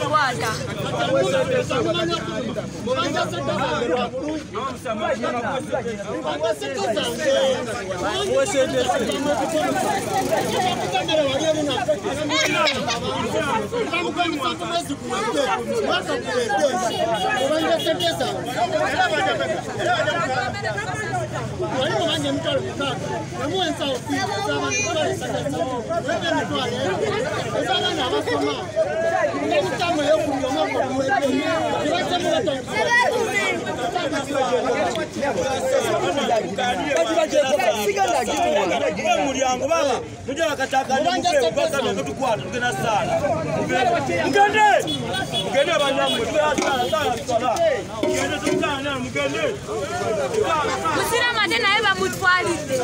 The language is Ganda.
Kwata. Muriango baba mujya bakataka n'umukwe bakana kutukwata tugena sana mugende abanyamu twasala mugende tukana mugende Musira madena eba mutwalite